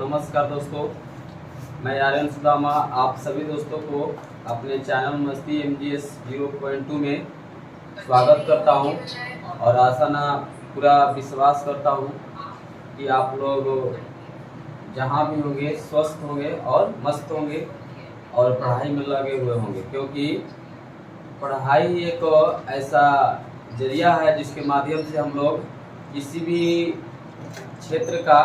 नमस्कार दोस्तों, मैं आर्यन सुदामा आप सभी दोस्तों को अपने चैनल मस्ती MGS 0.2 में स्वागत करता हूं और आशा ना पूरा विश्वास करता हूं कि आप लोग जहां भी होंगे स्वस्थ होंगे और मस्त होंगे और पढ़ाई में लगे हुए होंगे, क्योंकि पढ़ाई एक ऐसा जरिया है जिसके माध्यम से हम लोग किसी भी क्षेत्र का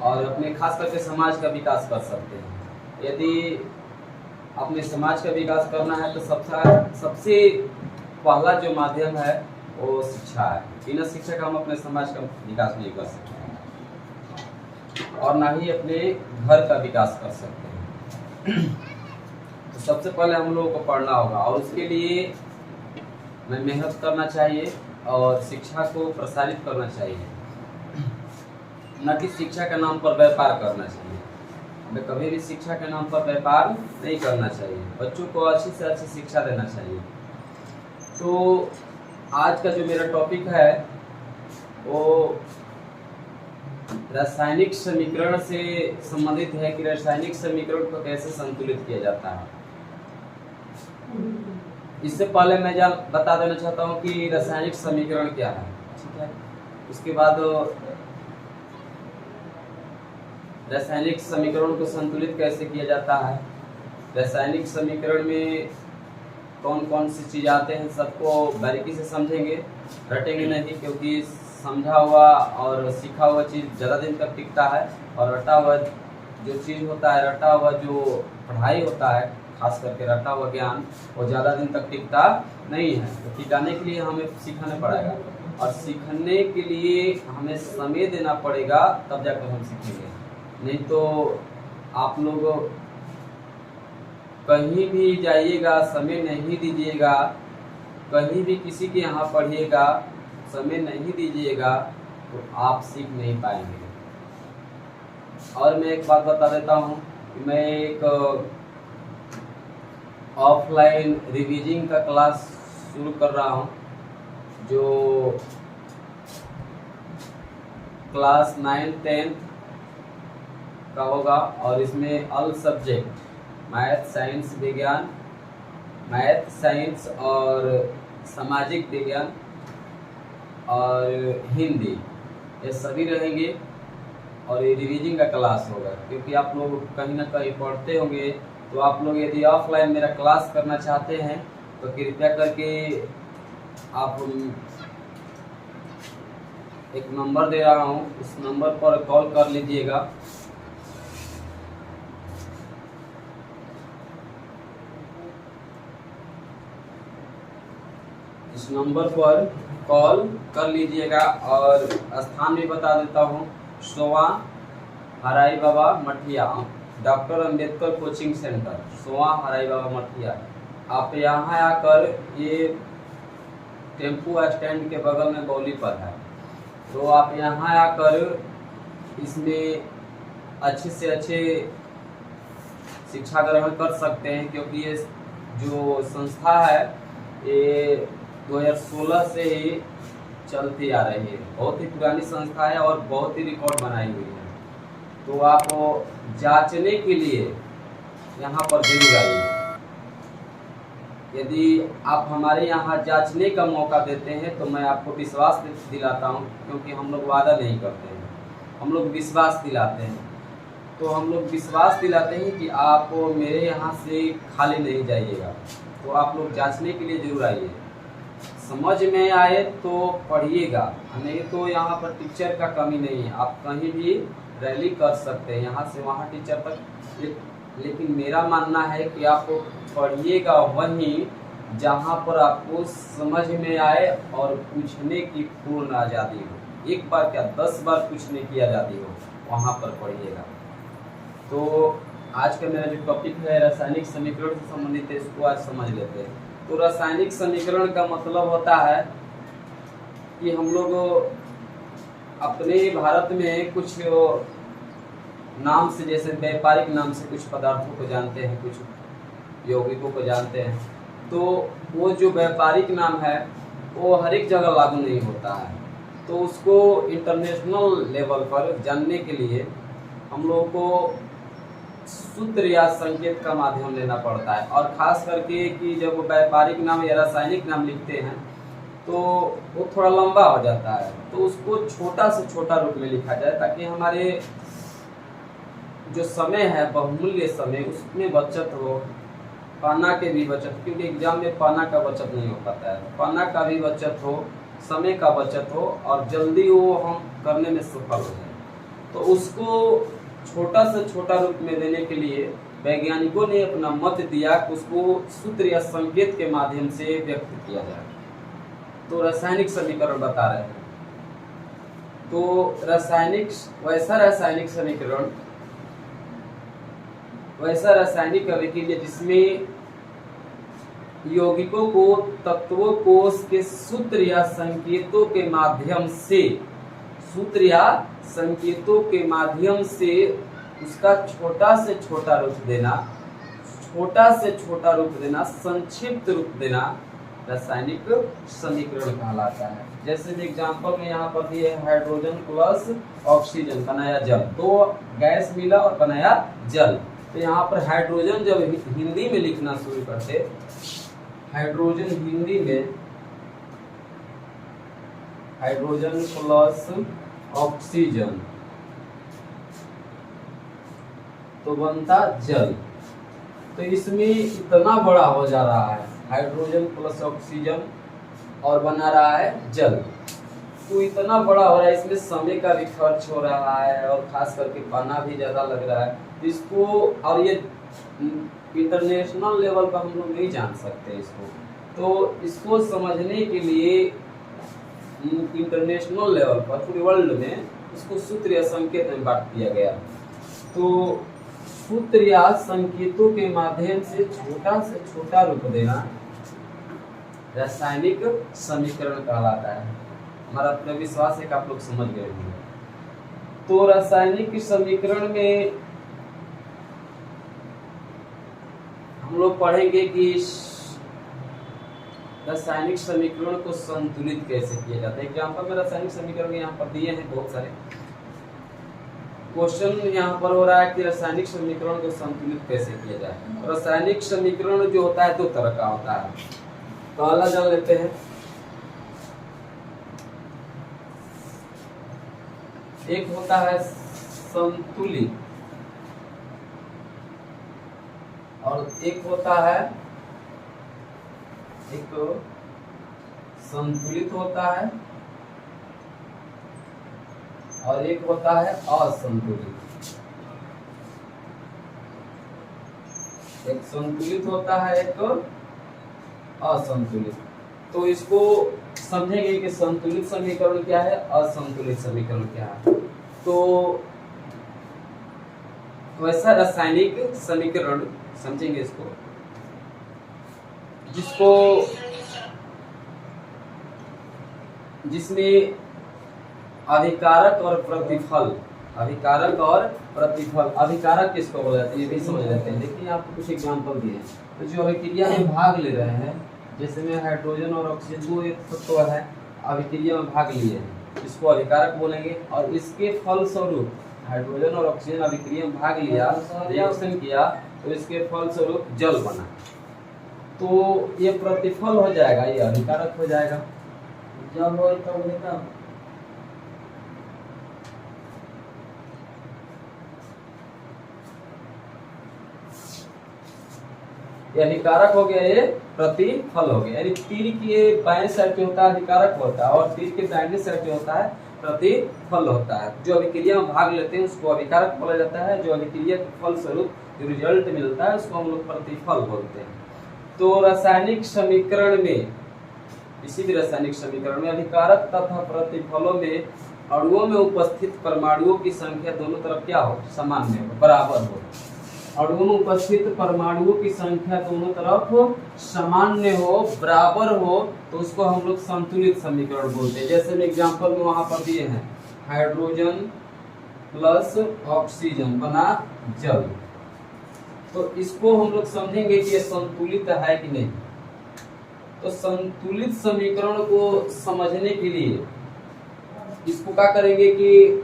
और अपने खास करके समाज का विकास कर सकते हैं। यदि अपने समाज का विकास करना है तो सबसे पहला जो माध्यम है वो शिक्षा है। बिना शिक्षा का हम अपने समाज का विकास नहीं कर सकते और ना ही अपने घर का विकास कर सकते हैं। तो सबसे पहले हम लोगों को पढ़ना होगा और उसके लिए हमें मेहनत करना चाहिए और शिक्षा को प्रसारित करना चाहिए, न कि शिक्षा के नाम पर व्यापार करना चाहिए। हमें कभी भी शिक्षा के नाम पर व्यापार नहीं करना चाहिए। बच्चों को अच्छी से अच्छी शिक्षा देना चाहिए। तो आज का जो मेरा टॉपिक है वो रासायनिक समीकरण से संबंधित है कि रासायनिक समीकरण को कैसे संतुलित किया जाता है। इससे पहले मैं बता देना चाहता हूँ कि रासायनिक समीकरण क्या है, ठीक है। उसके बाद रासायनिक समीकरण को संतुलित कैसे किया जाता है, रासायनिक समीकरण में कौन कौन सी चीज़ आते हैं, सबको बारीकी से समझेंगे, रटेंगे नहीं, क्योंकि समझा हुआ और सीखा हुआ चीज़ ज़्यादा दिन तक टिकता है और रटा हुआ जो चीज़ होता है, रटा हुआ जो पढ़ाई होता है, खास करके रटा हुआ ज्ञान, वो ज़्यादा दिन तक टिकता नहीं है। तो टिकाने के लिए हमें सीखना पड़ेगा और सीखने के लिए हमें समय देना पड़ेगा, तब जाकर हम सीखेंगे। नहीं तो आप लोग कहीं भी जाइएगा, समय नहीं दीजिएगा, कहीं भी किसी के यहाँ पढ़िएगा, समय नहीं दीजिएगा, तो आप सीख नहीं पाएंगे। और मैं एक बात बता देता हूँ कि मैं एक ऑफलाइन रिवीजिंग का क्लास शुरू कर रहा हूँ, जो क्लास 9th 10th का होगा और इसमें ऑल सब्जेक्ट मैथ साइंस विज्ञान, मैथ साइंस और सामाजिक विज्ञान और हिंदी, ये सभी रहेंगे और ये रिवीजिंग का क्लास होगा। क्योंकि आप लोग कहीं ना कहीं पढ़ते होंगे, तो आप लोग यदि ऑफलाइन मेरा क्लास करना चाहते हैं तो कृपया करके आप एक नंबर दे रहा हूँ, उस नंबर पर कॉल कर लीजिएगा। इस नंबर पर कॉल कर लीजिएगा और स्थान भी बता देता हूँ, सोवा हराई बाबा मठिया, डॉक्टर अंबेडकर कोचिंग सेंटर, सोवा हराई बाबा मठिया। आप यहाँ आकर, ये टेम्पू स्टैंड के बगल में बौली पर है, तो आप यहाँ आकर इसमें अच्छे से अच्छे शिक्षा ग्रहण कर सकते हैं। क्योंकि ये जो संस्था है ये 2016 से ही चलती आ रही है, बहुत ही पुरानी संस्था है और बहुत ही रिकॉर्ड बनाई हुई है। तो आप जांचने के लिए यहाँ पर जरूर आइए। यदि आप हमारे यहाँ जांचने का मौका देते हैं तो मैं आपको विश्वास दिलाता हूँ, क्योंकि हम लोग वादा नहीं करते हैं, हम लोग विश्वास दिलाते हैं। तो हम लोग विश्वास दिलाते हैं कि आप मेरे यहाँ से खाली नहीं जाइएगा। तो आप लोग जांचने के लिए जरूर आइए। समझ में आए तो पढ़िएगा, नहीं तो यहाँ पर टीचर का कमी नहीं है, आप कहीं भी रैली कर सकते हैं, यहाँ से वहाँ टीचर तक। लेकिन मेरा मानना है कि आप पढ़िएगा वहीं जहाँ पर आपको समझ में आए और पूछने की पूर्ण आज़ादी हो। एक बार क्या 10 बार पूछने की आज़ादी हो, वहाँ पर पढ़िएगा। तो आज का मेरा जो टॉपिक है रासायनिक समीकरण से संबंधित है, इसको आज समझ लेते हैं। तो रासायनिक समीकरण का मतलब होता है कि हम लोग अपने भारत में कुछ नाम से, जैसे व्यापारिक नाम से कुछ पदार्थों को जानते हैं, कुछ यौगिकों को जानते हैं। तो वो जो व्यापारिक नाम है वो हर एक जगह लागू नहीं होता है। तो उसको इंटरनेशनल लेवल पर जानने के लिए हम लोगों को सूत्र या संकेत का माध्यम लेना पड़ता है, और खास करके कि जब व्यापारिक नाम या रासायनिक नाम लिखते हैं तो वो थोड़ा लंबा हो जाता है, तो उसको छोटा से छोटा रूप में लिखा जाए ताकि हमारे जो समय है बहुमूल्य समय उसमें बचत हो, पाना के भी बचत, क्योंकि एग्जाम में पाना का बचत नहीं हो पाता है, पाना का भी बचत हो, समय का बचत हो और जल्दी वो हम करने में सफल हो जाए। तो उसको छोटा से छोटा रूप में देने के लिए वैज्ञानिकों ने अपना मत दिया कि उसको सूत्र या संकेत के माध्यम से व्यक्त किया जाए। तो रासायनिक समीकरण बता रहे हैं, तो वैसा रासायनिक अभिक्रिया जिसमें यौगिकों को तत्वों कोश के सूत्र या संकेतों के माध्यम से उसका छोटा से छोटा रूप देना, संक्षिप्त रूप देना रासायनिक समीकरण कहलाता है। जैसे एग्जांपल में यहाँ पर दिए हाइड्रोजन प्लस ऑक्सीजन बनाया जल, तो गैस मिला और बनाया जल। तो यहाँ पर हाइड्रोजन जब हिंदी में लिखना शुरू करते, हाइड्रोजन हिंदी में हाइड्रोजन प्लस ऑक्सीजन तो बनता जल। तो इसमें इतना बड़ा हो जा रहा है हाइड्रोजन प्लस ऑक्सीजन और बना रहा है जल, तो इतना बड़ा हो रहा है, इसमें समय का भी खर्च हो रहा है और खास करके पाना भी ज्यादा लग रहा है इसको, और ये इंटरनेशनल लेवल पर हम लोग नहीं जान सकते इसको। तो इसको समझने के लिए इंटरनेशनल लेवल पर पूरे वर्ल्ड में इसको सूत्र या संकेत में बांट दिया गया। तो सूत्र या संकेतों के माध्यम से छोटा रूप देना रासायनिक समीकरण कहलाता है। हमारा अपना विश्वास है कि आप लोग समझ गए होंगे। तो रासायनिक समीकरण में हम लोग पढ़ेंगे कि रासायनिक समीकरण को संतुलित कैसे किया जाता है। एग्जाम्पल में रासायनिक समीकरण यहाँ पर दिए हैं बहुत सारे। क्वेश्चन यहाँ पर हो रहा है कि रासायनिक समीकरण को संतुलित कैसे किया जाए। रासायनिक समीकरण जो होता है दो तरह का होता है, पहला जान लेते हैं। एक होता है संतुलित और एक होता है संतुलित होता है और एक होता है असंतुलित। एक संतुलित होता है एक असंतुलित। तो इसको समझेंगे कि संतुलित समीकरण क्या है, असंतुलित समीकरण क्या है। तो वैसा रासायनिक समीकरण समझेंगे इसको, जिसमें अभिकारक और प्रतिफल, अभिकारक किसको बोला जाता है ये भी समझ लेते हैं। देखिए आपको कुछ एग्जांपल दिए हैं। तो जो अभिक्रिया में भाग ले रहे हैं, जैसे में हाइड्रोजन और ऑक्सीजन दो एक तत्व है, अभिक्रिया में भाग लिए हैं, इसको अभिकारक बोलेंगे। और इसके फलस्वरूप हाइड्रोजन और ऑक्सीजन अभिक्रिया में भाग लिया, रिएक्शन किया, तो इसके फलस्वरूप जल बना, तो ये प्रतिफल हो जाएगा, ये अभिकारक हो जाएगा। जल हो तो बोलेगा ये अभिकारक हो गया, ये प्रतिफल हो गया। यानी तीर के बाएं साइड पे होता है अभिकारक होता है और तीर के दाहिने साइड पे होता है प्रतिफल होता है। जो अभिक्रिया में भाग लेते हैं उसको अभिकारक बोला जाता है, जो अभिक्रिया के फल स्वरूप जो रिजल्ट मिलता है उसको हम लोग प्रतिफल बोलते हैं। तो रासायनिक समीकरण में, किसी भी रासायनिक समीकरण में अभिकारक तथा प्रतिफलों में अणुओं में उपस्थित परमाणुओं की संख्या दोनों तरफ क्या हो, सामान्य हो, बराबर हो। अणुओं में उपस्थित परमाणुओं की संख्या दोनों तरफ सामान्य हो, बराबर हो, तो उसको हम लोग संतुलित समीकरण बोलते हैं। जैसे एग्जांपल में वहां पर दिए हैं हाइड्रोजन प्लस ऑक्सीजन बना जल, तो इसको हम लोग समझेंगे कि ये संतुलित है कि नहीं। तो संतुलित समीकरण को समझने के लिए इसको क्या करेंगे कि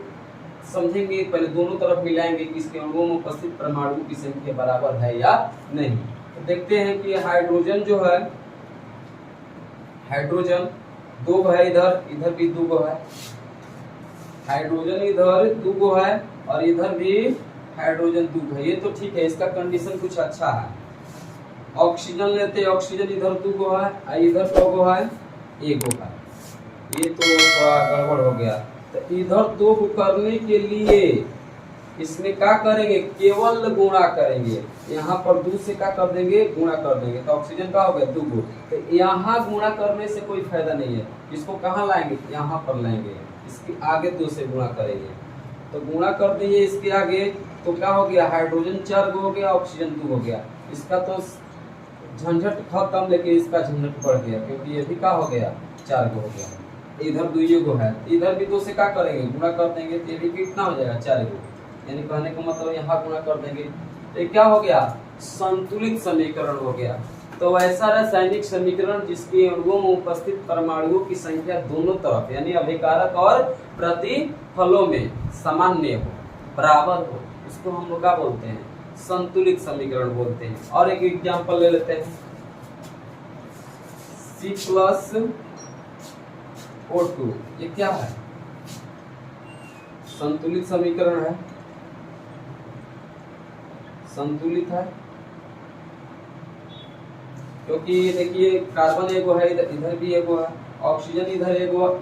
समझेंगे, पहले दोनों तरफ मिलाएंगे कि इसके अणुओं में उपस्थित परमाणु की संख्या बराबर है या नहीं। तो देखते हैं कि हाइड्रोजन जो है, हाइड्रोजन 2 है, इधर इधर भी 2 है, हाइड्रोजन इधर 2 है और इधर भी हाइड्रोजन 2 है। ये तो ठीक है, इसका कंडीशन कुछ अच्छा है। ऑक्सीजन लेते, ऑक्सीजन इधर 2 है, इधर 2 है, 1 है। ये तो थोड़ा गड़बड़ हो गया। तो इधर 2 करने के लिए इसमें क्या करेंगे, केवल गुणा करेंगे। यहाँ पर 2 से क्या कर देंगे, गुणा कर देंगे, तो ऑक्सीजन का हो गया 2। तो यहाँ गुणा करने से कोई फायदा नहीं है, इसको कहाँ लाएंगे, यहाँ पर लाएंगे, इसके आगे 2 से गुणा करेंगे। तो गुणा कर दिए इसके आगे, तो क्या हो गया, हाइड्रोजन 4 हो गया, ऑक्सीजन 2 हो गया। इसका तो झंझट खत्म, लेकिन इसका झंझट बढ़ गया, क्योंकि ये भी क्या हो गया, 4 हो गया। इधर 2 है, इधर भी 2 से क्या करेंगे, गुणा कर देंगे, तो ये भी कितना हो जाएगा, 4। यानी कहने का मतलब यहाँ गुणा कर देंगे, तो क्या हो गया, संतुलित समीकरण हो गया। तो ऐसा रासायनिक समीकरण जिसके अणुओं में उपस्थित परमाणुओं की संख्या दोनों तरफ यानी अभिकारक और प्रतिफलों में सामान्य हो, बराबर हो, उसको हम लोग क्या बोलते हैं, संतुलित समीकरण बोलते हैं। और एक एग्जांपल ले लेते हैं, C+O2, ये क्या है, संतुलित समीकरण है, संतुलित है, क्योंकि देखिए कार्बन 1 है, इधर भी 1 है, ऑक्सीजन इधर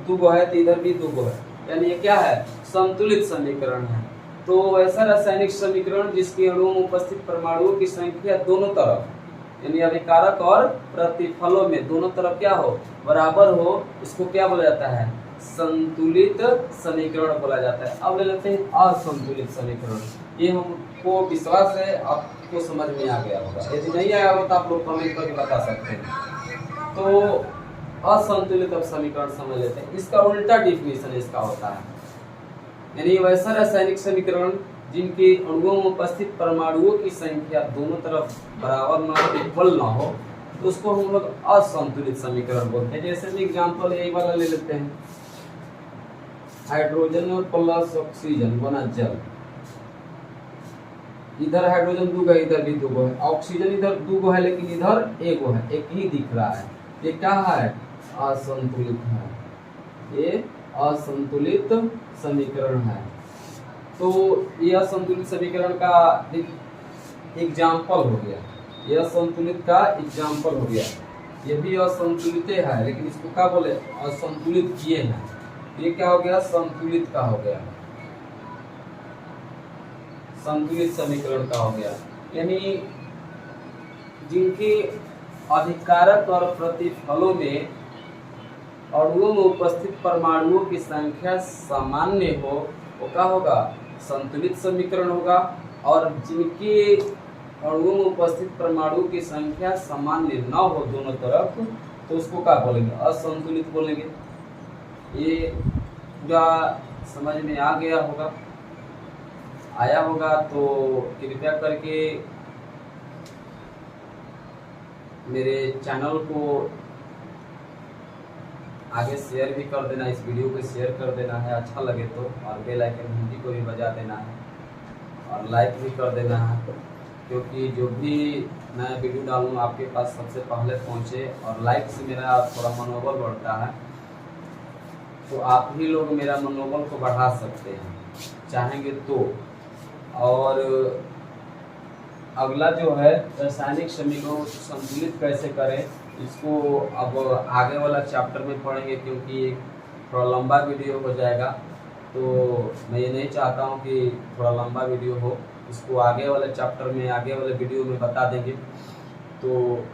2 है, तो इधर भी 2 है, यानी ये क्या है, संतुलित समीकरण है। तो ऐसा रासायनिक समीकरण जिसके अणुओं में उपस्थित परमाणुओं की संख्या दोनों तरफ यानी अभिकारक और प्रतिफलों में दोनों तरफ क्या हो, बराबर हो, इसको क्या बोला जाता है, संतुलित समीकरण बोला जाता है। अब ले लेते हैं असंतुलित समीकरण। ये हमको विश्वास है आपको समझ में आ गया होगा, यदि नहीं आया होगा तो आप लोग कमेंट करके बता सकते हैं। तो असंतुलित अब समीकरण समझ लेते हैं, इसका उल्टा डिफिनेशन इसका होता है, यानी वैसा रासायनिक समीकरण जिनके अणुओं में उपस्थित परमाणुओं की संख्या दोनों तरफ बराबर न हो, इक्वल न हो, तो उसको हम लोग असंतुलित समीकरण बोलते हैं। जैसे एग्जांपल यही वाला ले लेते हैं, हाइड्रोजन और प्लस ऑक्सीजन बना जल, इधर हाइड्रोजन 2 है, इधर भी 2 है, ऑक्सीजन इधर 2 है, लेकिन इधर 1 है, एक ही दिख रहा है, ये क्या है, असंतुलित है, ये असंतुलित समीकरण है। तो ये असंतुलित समीकरण का एग्जाम्पल हो गया, ये असंतुलित का एग्जाम्पल हो गया। ये भी असंतुलित है, लेकिन इसको क्या बोले, असंतुलित किए हैं, ये क्या हो गया, संतुलित का हो गया, संतुलित समीकरण का हो गया। यानी जिनके अभिकारक और प्रतिफलों में अणुओं में उपस्थित परमाणुओं की संख्या सामान्य हो, वो क्या होगा, संतुलित समीकरण होगा। और जिनके अणुओं में उपस्थित परमाणुओं की संख्या सामान्य न हो दोनों तरफ, तो उसको क्या बोलेंगे, असंतुलित बोलेंगे। ये पूरा समझ में आ गया होगा, आया होगा तो कृपया करके मेरे चैनल को आगे शेयर भी कर देना, इस वीडियो को शेयर कर देना है अच्छा लगे तो, और बेल आइकन घंटी को भी बजा देना है, और लाइक भी कर देना है, क्योंकि जो भी नया वीडियो डालूँ आपके पास सबसे पहले पहुँचे। और लाइक से मेरा थोड़ा मनोबल बढ़ता है, तो आप ही लोग मेरा मनोबल को बढ़ा सकते हैं चाहेंगे तो। और अगला जो है रासायनिक समीकरणों को संतुलित कैसे करें, इसको अब आगे वाला चैप्टर में पढ़ेंगे, क्योंकि थोड़ा लंबा वीडियो हो जाएगा। तो मैं ये नहीं चाहता हूँ कि थोड़ा लंबा वीडियो हो, इसको आगे वाले चैप्टर में, आगे वाले वीडियो में बता देंगे। तो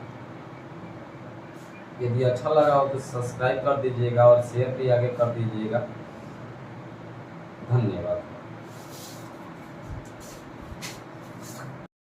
यदि अच्छा लगा हो तो सब्सक्राइब कर दीजिएगा और शेयर भी आगे कर दीजिएगा। धन्यवाद।